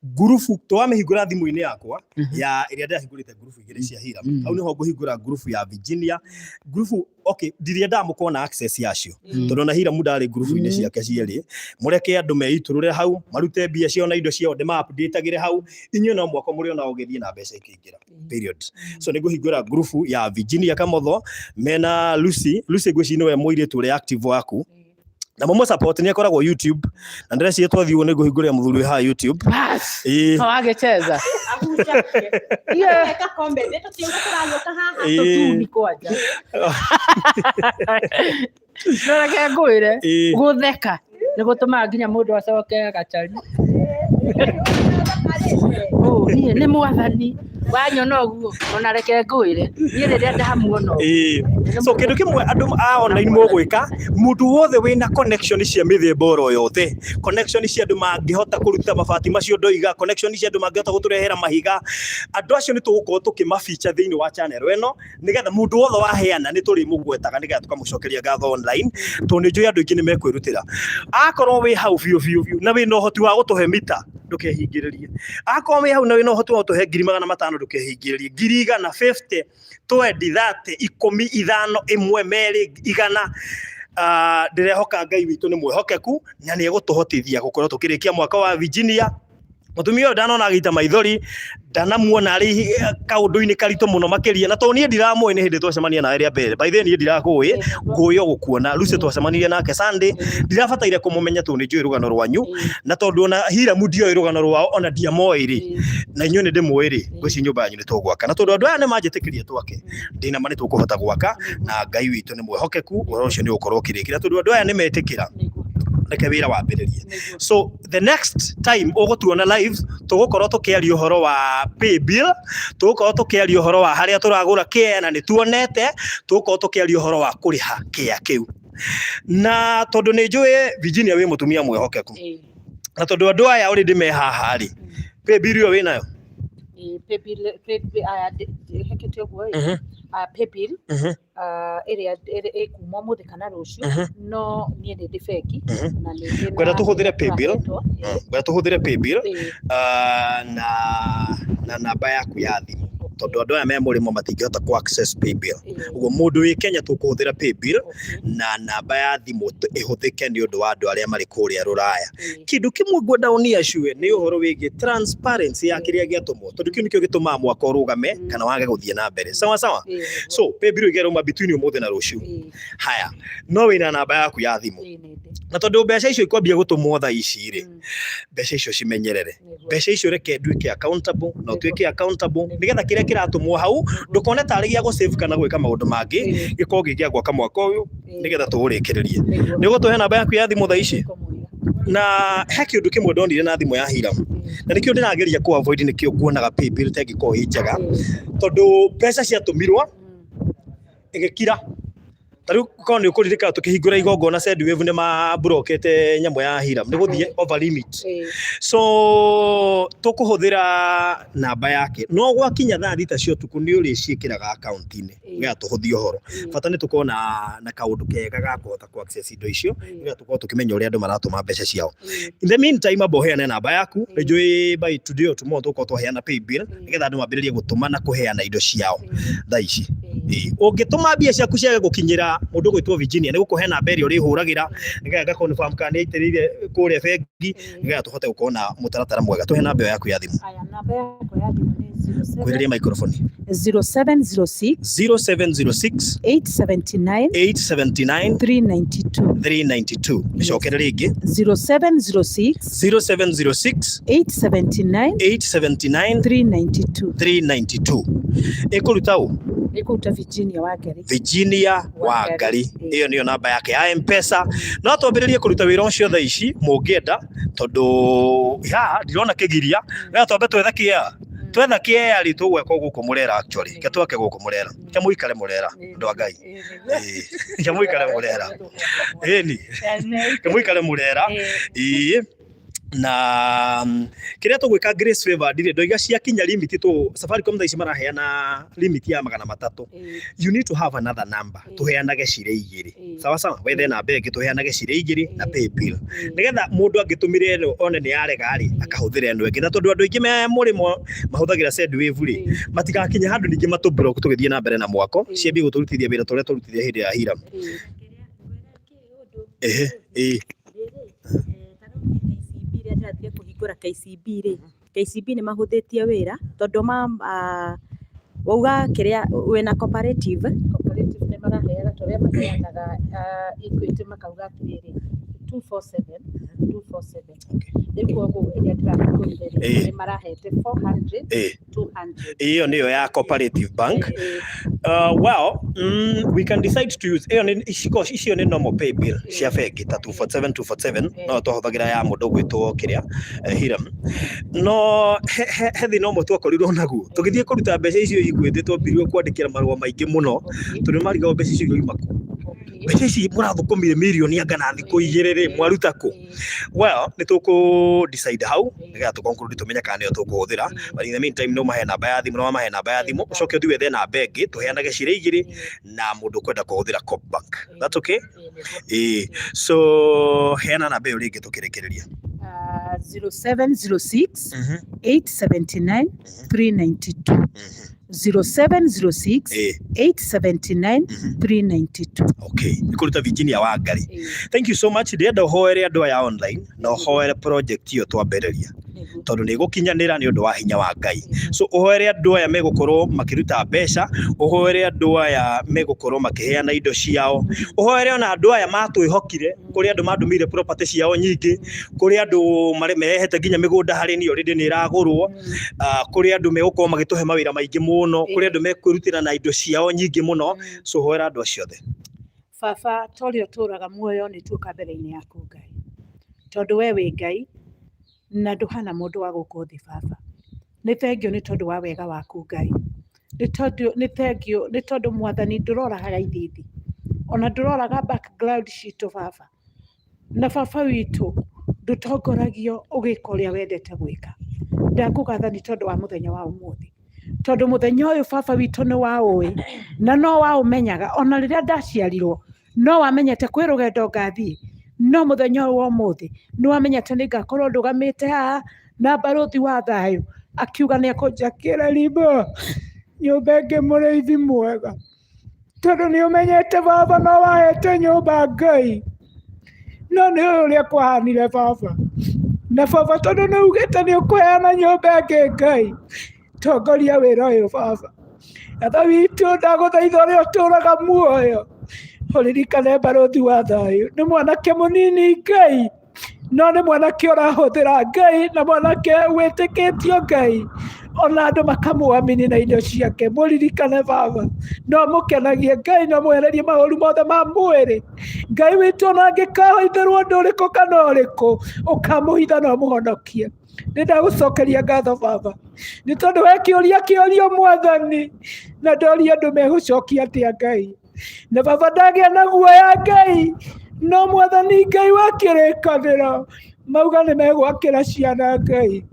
gurufu twamihingura thimu-ini yakwa ya iria ndahingurite gurufu igiri cia Hiram au niho nguhingura gurufu ya Virginia gurufu okay ndiria ndamukona access yacio tondu na Hiram ndari gurufu-ini ciake cieri mureke andu meiturure hau marute mbia cio na indo cio de map ditagire hau inyu no mwako muri ona ugithie na mbeca ikingira period so ni nguhingura gurufu ya Virginia Kamotho mena Lucy ngweci niwe muiritu uri active waku na momo support ni akoragwo YouTube na ndresi yetu athiu ni guhingura muthuri ha YouTube agecheza Eka kombe ndeto tinga turayoka haha tutuni kwaja noreke ngwire gutheka ni gutuma nginya mundu acoke gachari ni mwathani wanyona uguo ona reke ngwire ni riria ndamuona so kindu kimwe andu online mugwika mundu wothe wina connection cia mithemba oro yothe connection cia andu mangihota kuruta mabati macio ndoiga connection cia andu mangihota guturehera mahiga andu acio ni tugukorwo tukimafeature thiini wa channel eno nigetha mundu wothe waheana ni turi mugwetaga nigetha tukamucokeria ngatho online tondu njui andu ingi ni mekwirutira akorwo wi hau biu na wina uhoti wa gutuhe mita ndukehingiririe akorwo wi hau na wina uhoti wa gutuhe 500 ndukehingiririe 150 20 30 10 5 1 2 100 ndirehoka Ngai witu ni mwehokeku na ni egutuhotithia gukorwo tukirikia mwaka wa Virginia mutumia uyu ndanona agita maithori ndanamuona ari kaundu-ini karitu muno makiria na to nie ndiramwe ni hindi twacemania na area mbere by then nie ndirakui nguyo gukuona Lucy twacemanirie nake Sunday ndirabataire kumumenya tu ni njui rugano rwanyu na tondu ona Hiram ndio rugano rwao ona ndiamoiri na inyu ni ndimwiri ngweci nyumba yanyu ni tugwaka na tondu andu aya ni manjitikirie twake ndina mani tukuhota gwaka na Ngai witu ni mwehokeku oro ucio ni ukorwo kirikira tondu andu aya ni metikira reke wira wambiririe so the next time ugutuona live tugukorwo tukiaria uhoro wa pay bill tugukorwo tukiaria uhoro wa haria turagura kia na ni tuonete tugukorwo tukiaria uhoro wa kuriha kia kiu na tondu ni njui Virginia wi mutumia mwehokeku na tondu andu aya already me haha ri pay bill yo winayo pay bill hekete uguo pay bill area kuma muthi kana rucio no nie ndi bengi na ni kwenda tuhuthire pay bill na namba yaku ya thimu tondu andu aya me murimo matingihota ku access pay bill uguo mundu wi Kenya tukuhuthira pay bill na namba ya thimu ihuthike ni undu wa andu aria mari kuria ruraya kindu kimwe ngwenda unia cue ni uhoro wigi transparency ya kiria giatumwo tondu kiu nikio gituma mwaka urugame kana wage guthie na mbere sawa so pay bill igeruma between umuthi na ruciu haya no wina namba yaku ya thimu na tondu mbeca icio ikwambia gutumwo tha ici ri mbeca icio cimenyerere mbeca icio reke nduike accountable na tuike accountable nigetha kiria kiratumwo hau ndukone tari gia go save kana gwika maundu mangi gikorwo gigia gwaka mwaka uyu nigetha tuurikiririe ni gutuhe namba yaku ya thimu tha ici na he kindu kimwe ndonire na thimu ya Hiram na nikio ndirageria ku avoid nikio kuonaga pay bill tengiko njega tondu mbeca ciatumirwo igikira Tariu ko ni ukuririka tukihingura igongona Sendwave ne ma brokete nyambo ya Hiram ni guthie over limit. So tukuhuthira namba yake no gwakinya thaa thita cio tuku ni uri ciikiraga account ini nginya tuhuthie horo bata ni tukona na kaundu kega ga kuhota ku access indo icio nginya tukorwo tukimenya uri andu maratuma mbeca ciao. In the meantime boheana namba yaku njui by today or tomorrow tukorwo twaheana pay bill nigetha andu mambiririe gutuma na kuheana indo ciao thaa ici. Ungituma mbia ciaku ciage gukinyira mundu gwitwo Virginia ni gukuheana mbere uri huragira nigetha ga confirm kana itirire kuria bengi nigetha tuhote gukona mutaratara mwega tuhe namba yaku ya thimu. Aya namba yaku ya thimu ni kwiriria microphone 0706 0706 879 392 icokera ringi 0706 879 392 ikuruta u ikuruta Virginia wa Ngari iyo niyo namba yake ya M-Pesa no twambiririe kuruta wira ucio thaa ici mungienda tondu ndirona kigiria na twambe twetha kia ri tugweka guku murera actually ke twake guku murera ke muikare murera ndo Ngai ke muikare murera ni ke muikare murera na kiria tugwika Grace Favor ndire ndoiga cia kinya limit tu Safaricom thaa ici maraheana limit ya 300. You need to have another number tuheanage cire igiri sawa wethe na bengi tuheanage cire igiri na pay bill nigetha mundu angitumire eno one ni arega ari akahuthira eno ingi na tondu andu ingi murimo mahuthagira Sendwave ri matigakinya handu ningi matu block tugithie na mbere na mwako ciambi guturutithia wira turia turutithia hindi ya Hiram ndathie kuhingura KCB ri KCB ni mahuthitie wira tondu wauga kiria wina cooperative ni maraheaga turia maheanaga Equity makauga atiriri 247 ndikuo iria ndirakuire ni marahete 400 200 iyo niyo ya Cooperative Bank. Well, we can decide to use icio ni normal pay bill cia bengi ta 247 no tuhuthagira ya mundu gwitwo kiria Hiram no hethi no mutwa korirwo naguo tugithie kuruta mbeca icio igwithitwo birio kwandikira marua maingi muno turi mariga mbeca icio imaku mbeca ici murathukumire mirioni angana thiku igiriri mwaruta ku. Well ni tuku decide how nigetha tukonclude tumenya kana niyo tukuhuthira but in the meantime no mahe namba ya thimu no mahe namba ya thimu ucoke uthiwe the namba ingi tuheanage cire igiri na mundu kwenda kuhuthira Coop Bank. That's okay. So heana namba iyo ringi tukirekereria 0706 879 392 0706 879 392. Okay, ikuruta Virginia wa Ngari. Thank you so much. Ndienda hoere andu aya online na hoere project iyo twambereria tondu ni gukinyanira ni undu wa hinya wa Ngai. So uhoere andu aya megukorwo makiruta mbeca, uhoere andu aya megukorwo makiheana indo ciao, uhoere ona andu aya matwihokire kuri andu mandumire property ciao nyingi, kuri andu marehete nginya migunda hari ni already ni iragurwo, kuri andu megukorwo magituhe mawira maingi muno, kuri andu mekwirutira na indo ciao nyingi muno. So hoera andu acio the Baba torio turaga muoyo ni tuka mbere-ini yaku Ngai tondu we wi Ngai na nduhana mundu wa gukuthi Baba. Ni thengio ni tondu wa wega waku Ngai, ni thengio ni tondu Mwathani nduroraga ithithi ona nduroraga background citu Baba, na Baba witu ndutongoragio ugika uria wendete gwika. Ndakugatha ni tondu wa muthenya wa umuthi tondu muthenya uyu Baba witu ni wa ui na no wa umenyaga ona riria ndaciarirwo no wamenyete kwi rugendo ngathii no muthenya wa umuthi ni wamenyete ni ngakorwo ndugamite haha na baruthi wa thayu akiuga ni akunjakira ribo nyumba ingi muriithi mwega tondu ni umenyete Baba no wahete nyumba Ngai no ni uria kwahanire Baba na Baba tondu ni ugite ni ukuheana nyumba ingi Ngai tongoria wira uyu Baba. Atha witu ndaguthaitha uria uturaga muoyo uririkane baruthi wa thayu ni mwanake munini Ngai no ni mwanake urahuthira Ngai na mwanake witikitio Ngai ona andu makamuamini na indo ciake. Muririkane Baba no mukenagie Ngai no mwehererie mauru mothe ma mwiri Ngai witu ona angikahoithirwo undu uriku kana uriku ukamuhitha no muhonokie. Nindagucokeria ngatho Baba ni tondu we kiuria Mwathani na ndoria andu megucokia atia Ngai na baba ndagĩa na guoya Ngai, no Mwathani Ngai wa kĩrĩkanĩro mauga nĩ megwakĩra ciana Ngai.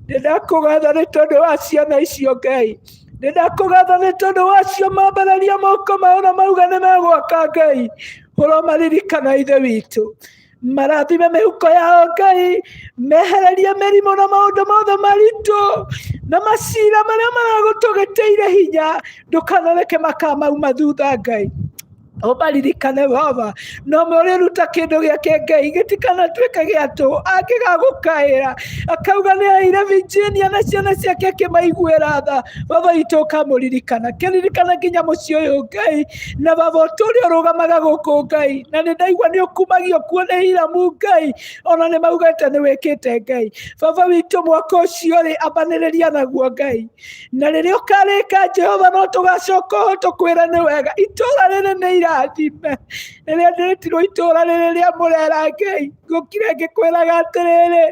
Ndĩndakũgatha nĩ tondũ wa ciana icio Ngai, ndĩndakũgatha nĩ tondũ wacio mambararia moko mao na mauga nĩ megwaka Ngai. Ũromaririkana ithe witũ, marathime mĩhuko yao Ngai, mehererie mĩrimũ na maũndũ mothe maritũ na macira marĩa maragũtũgĩtĩire hinya, ndũkanareke makamauma thutha Ngai. Ũmaririkane baba, no mũrĩruta kĩndũ gĩake Ngai gĩtikanatuĩke gĩatũ angĩgagũkaĩra, akauga nĩ aire Virginia na ciana ciake akĩmaiguĩra tha. Baba witũ ũkamũririkana, kĩririkana nginya mũciĩ ũyũ Ngai, na baba ũtũũre ũrũgamaga gũkũ Ngai, na nĩ ndaigua nĩ ũkumagio kuo nĩ Hiramu Ngai, ona nĩ maugĩte nĩ wĩkĩte Ngai. Baba witũ mwaka ũcio rĩ ambanĩrĩria naguo Ngai, na rĩrĩa ũkarĩka Jehova no tũgacoka ho tũkwĩre nĩ wega. Itũũra rĩrĩ nĩ irathime, rĩrĩa ndĩrĩtirwo itũũra rĩrĩ rĩa mũrera Ngai, ngũkire ngĩkwĩraga atĩrĩrĩ,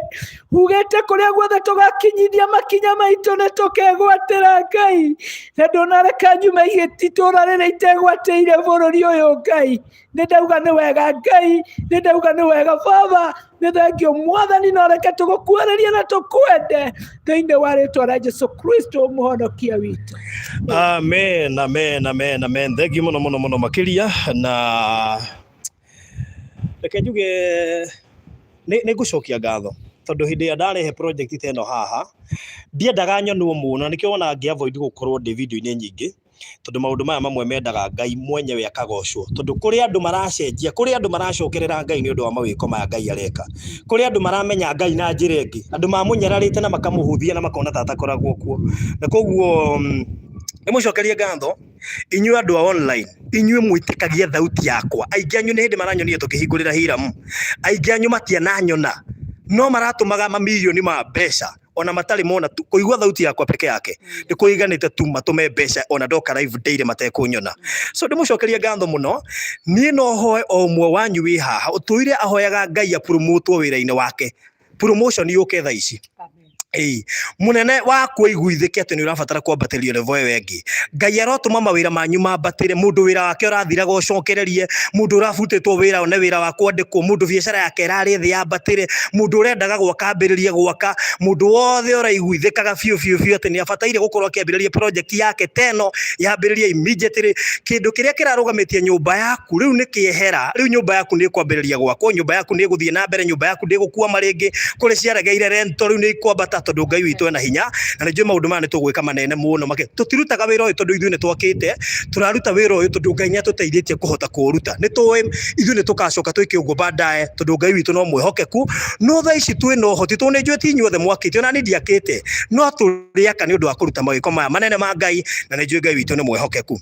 ugĩte kũrĩa guothe tũgakinyithia makinya maitũ nĩ tũkegwatĩra Ngai, na ndũnareka nyume itũũra rĩrĩ itegwatĩire bũrũri ũyũ Ngai. Nĩ ndauga nĩ wega Ngai, nĩ ndauga nĩ wega baba, nĩ thengio Mwathani, no reke tũgũkuhĩrĩrie na tũkwende thĩinĩ wa rĩĩtwa rĩa Jesũ Kristo mũhonokia witũ. Amen, amen, amen, amen. Thengio mũno mũno mũno makĩria, na reke njuge nĩ ngũcokia ngatho tondũ hĩndĩ ĩrĩa ndarehe project ĩno haha ndiendaga nyonwo mũno, nĩkĩo wona ngĩavoid gũkorwo ndĩ video-inĩ nyingĩ, tondũ maũndũ maya mamwe mendaga Ngai mwenyewe akagocwo, tondũ kũrĩ andũ maracenjia, kũrĩ andũ maracokerera Ngai nĩ ũndũ wa mawĩko maya Ngai areka, kũrĩ andũ maramenya Ngai na njĩra ĩngĩ, andũ mamũnyararĩte na makamũhũthia na makona tata koragwo kuo. Na koguo nĩmũcokerie ngatho inyuĩ andũ a online, inyuĩ mwĩtĩkagia thauti yakwa. Aingĩ anyu nĩ hĩndĩ maranyonire tũkĩhingũrĩra Hiramu, aingĩ anyu matiananyona, no maratũmaga mamirioni ma mbeca ona matarĩ mona tu kũigua thauti yakwa peke yake nĩ kũiganĩte tu matũme mbeca ona ndoka live daily matekũnyona. So ndĩmũcokerie ngatho mũno, niĩ no hoe o ũmwe wanyu wĩ haha ũtũire ahoyaga Ngai apromotwo wĩra-inĩ wake. Promotion yũke thaa ici munene wa kũiguithĩke atĩ nĩ ũrabatara kwambatĩrio level ĩyo ĩngĩ. Ngai arotũma mawĩra manyu mambatĩre, mũndũ wĩra wake ũrathiraga ũcokererie, mũndũ ũrabutĩtwo wĩra nĩ wĩra wa kwandĩkwo, mũndũ biacara yake ĩrarĩ thĩ yambatĩre, mũndũ ũrendaga gwaka ambĩrĩrie gwaka, mũndũ wothe ũraiguithĩkaga biũ biũ biũ atĩ nĩ abataire gũkorwo akĩambĩrĩria project yake teno yambĩrĩria immediately. Kĩndũ kĩrĩa kĩrarũgamĩtie nyũmba yaku rĩu nĩ kĩehera, rĩu nyũmba yaku nĩ kwambĩrĩria gwakwo, nyũmba yaku nĩ gũthiĩ na mbere, nyũmba yaku ndĩgũkua marĩngĩ kũrĩ ciaregeire rento, rĩu nĩ ikwambata tondũ Ngai witũ ena hinya, na nĩ njũĩ maũndũ maya nĩ tũgwĩka manene mũno make. Tũtirutaga wĩra ũyũ tondũ ithuĩ nĩ twakĩte, tũraruta wĩra ũyũ tondũ Ngai nĩ atũteithĩtie kũhota kũũruta. Nĩ tũĩ ithuĩ nĩ tũgacoka twĩke ũguo baadaye tondũ Ngai witũ no mwĩhokeku. No thaa ici twĩ na ũhoti, tondũ nĩ njũĩ ti inyuothe mwakĩte, ona niĩ ndiakĩte, no tũrĩaka nĩ ũndũ wa kũruta mawĩko maya manene ma Ngai, na nĩ njũĩ Ngai witũ nĩ mwĩhokeku.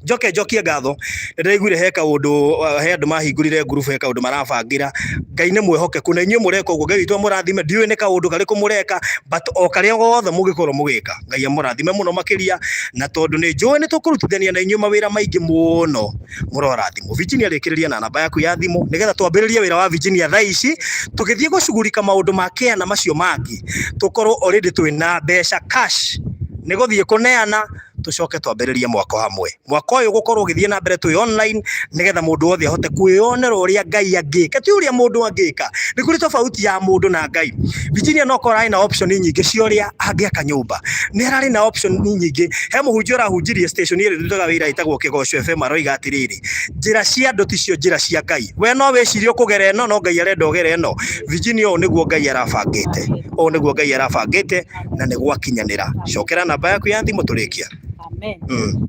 Njokie ngatho, ndĩraiguire he kaũndũ he andũ mahingũrire group he kaũndũ marabangĩra. Ngai nĩ mwĩhokeku na inyuĩ mũreka ũguo, Ngai witũ mũrathime, ndiũĩ nĩ kaũndũ karĩkũ mũreka, but o karĩa gothe mũngĩkorwo mũgĩka Ngai amũrathime mũno makĩria, na tondũ nĩ njũĩ nĩ tũkũrutithania na inyuĩ mawĩra maingĩ mũno, mũrorathimwo. Virginia rĩkĩrĩria na namba yaku ya thimũ nĩgetha twambĩrĩrie wĩra wa Virginia thaa ici, tũgĩthiĩ gũcugurika maũndũ ma kĩana macio mangĩ, tũkorwo already twĩna mbeca cash nĩ gũthiĩ kũneana, tũcoke twambĩrĩrie mwaka hamwe. Mwaka ũyũ gũkorwo ũgĩthiĩ na mbere twĩ online nĩgetha mũndũ wothe ahote kwĩyonera ũrĩa Ngai angĩka, ti ũrĩa mũndũ angĩka. Nĩ kũrĩ tofauti ya mũndũ na Ngai. Virginia no korwo arĩ na option nyingĩ cia ũrĩa angĩaka nyũmba, nĩ ararĩ na option nyingĩ. He mũhunjia ũrahunjirie station ĩrĩa ndutaga wĩra ĩtagwo Kĩgoco FM aroiga atĩrĩrĩ, njĩra cia andũ ticio njĩra cia Ngai. We no wĩcirie ũkũgera ĩno, no Ngai arenda ũgere ĩno. Virginia ũũ nĩguo Ngai arabangĩte, ũũ nĩguo Ngai arabangĩte na nĩ gwakinyanĩra. Cokera namba yaku ya thimũ tũrĩkia. Amen.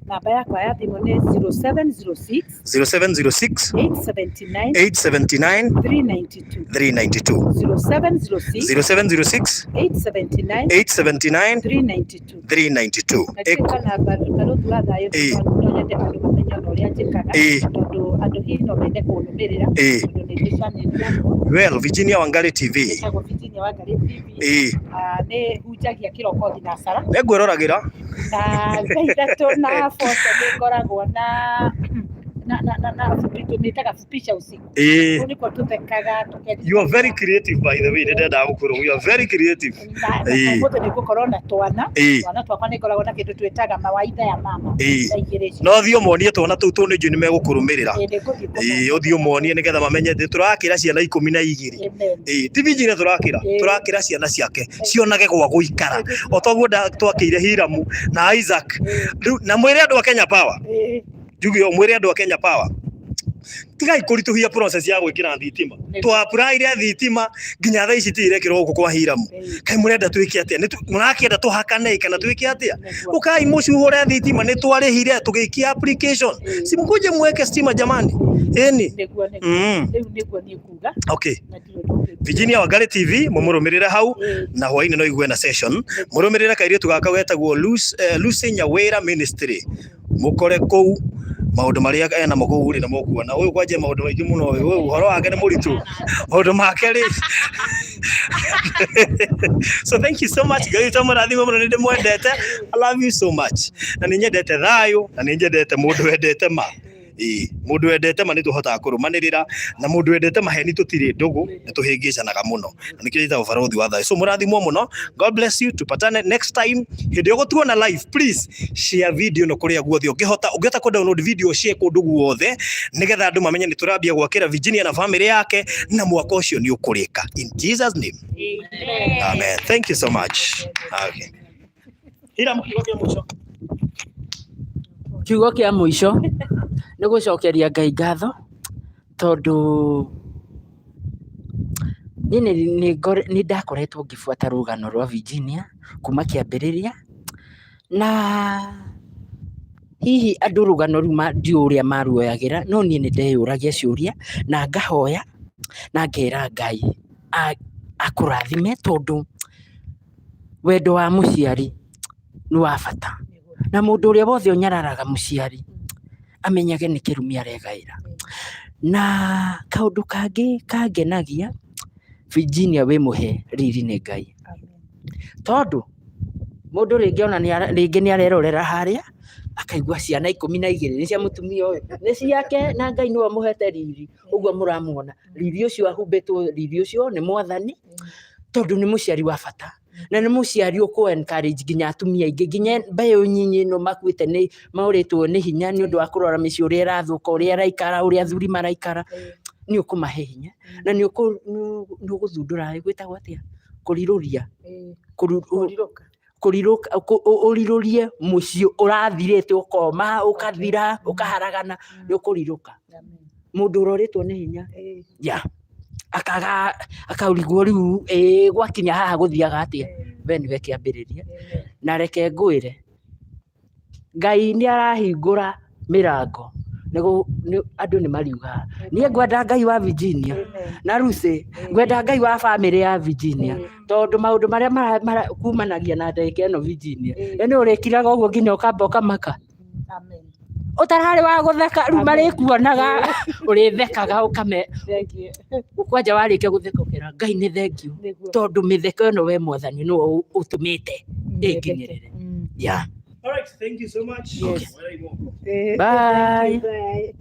Namba yakwa ya thimũ nĩ 0706 879 392 0706 879 392. Well, Virginia Wangari TV. Nĩ hunjagia kĩroko thinacara. Nĩngwĩroragĩra. Na ithatũ na photo nĩngoragwo fupisha usiku. Niko tutekaga You are very creative by the way. Ndenda gukuru. You are very creative. Moto niko corona twana twakwa niko lagona kindu twetaga mawaidha ya mama. No thio monie twana tu tu ni megukurumirira. Uthio monie nigetha mamenye turakira ciana 12. Ti Virginia turakira ciana ciake cionage gwa guikara. Otoguo twakire Hiramu na Isaac na mwire andu a Kenya Power. Jugio mwire andu a Kenya Power. Tigai kurituhia process ya gwikira thitima. Twa apply ria thitima nginya thaa ici tirekirwo guku kwa Hiramu. Kai murenda twike atia? Murakenda tuhakane kana twike atia? Ukai mucuhure thitima ni twarihire tugikia application. Simkuje mweke stima jamani. Eni. Niguo ni kuga. Okay. Virginia Wangari TV mumurumirire hau na hwaini no igwe na session. Murumirire kairi tugaka wetagwo Lucy Nyawira Ministry. Mukore kou maundu maria ena muku ri na mukuona uyu kwanje maundu maingi muno uyu uhoro wake ni muritu maundu make ri. So thank you so much guys, tamurathimo muno ni ndimwendete. I love you so much na ni nyendete thayo na ni nyendete mundu wendete ma mundu wendete ma ni tuhota kurumanirira na mundu wendete maheni tutiri ndugu ni tuhingicanaga muno na nikirita ubarothi wa thayo. So murathimo muno, God bless you, tupatane next time hindi yo tuona live. Please share video no kuria guothe ungihota ku download video share kundu guothe nigetha andu mamenye ni turambia gwakira Virginia na family yake na mwaka ucio ni ukurika in Jesus name. Amen. Thank you so much. Okay. Hiramu kiugo kia muico ni gucokeria Ngai ngatho tondu ni ndakoretwo ngifuata rugano rwa Virginia kuma kiambiriria na hihi andu rugano ruma ndiuria maruoyagira no nie ni ndeyuragia ciuria na ngahoya na ngera Ngai akurathime tondu wendo wa muciari ni wa bata na mundu uria wothe unyararaga muciari amenyage ni kirumi aregaira. Na kaundu kangi kangenagia Virginia we muhe riri ni Ngai tondu mundu ringi ona ringi ni arerorera haria akaigua ciana 12 ni cia mutumia uyu ni ciake na Ngai no amuhete riri uguo muramuona riri ucio ahumbetwo riri ucio ni mwathani tondu ni muciari wa bata na ni muciari uko encourage ginya atumia ingi ginya mbayo nyinyi no makwite ni mauritwo ni hinya ni undu wa kurora mici uria irathuka uria raikara uria athuri maraikara ni ukumahe hinya na ni guthundura gwitagwo atia kuriruria kuriruka urirurie muci urathirite ukoma ukathira ukaharagana ni ukuriruka mundu uroritwo ni hinya akaurigwo riu gwakinya haha guthiaga atia we niwe kiambiriria na reke ngwire Ngai ni arahingura mirango andu ni mariuga nie ngwenda Ngai wa Virginia na Lucy ngwenda Ngai wa family ya Virginia tondu maundu maria kumanagia na ndeke eno Virginia ni urikiraga uguo nginya ukamba maka. Amen. Utarari wa gutheka ru mari kuonaga urithekaga ukame kwanja warike gutheka ukira Ngai ni thank you tondu mitheko no we mwathani no utumite nginyirire. Yeah. All right, thank you so much. Yes. Bye.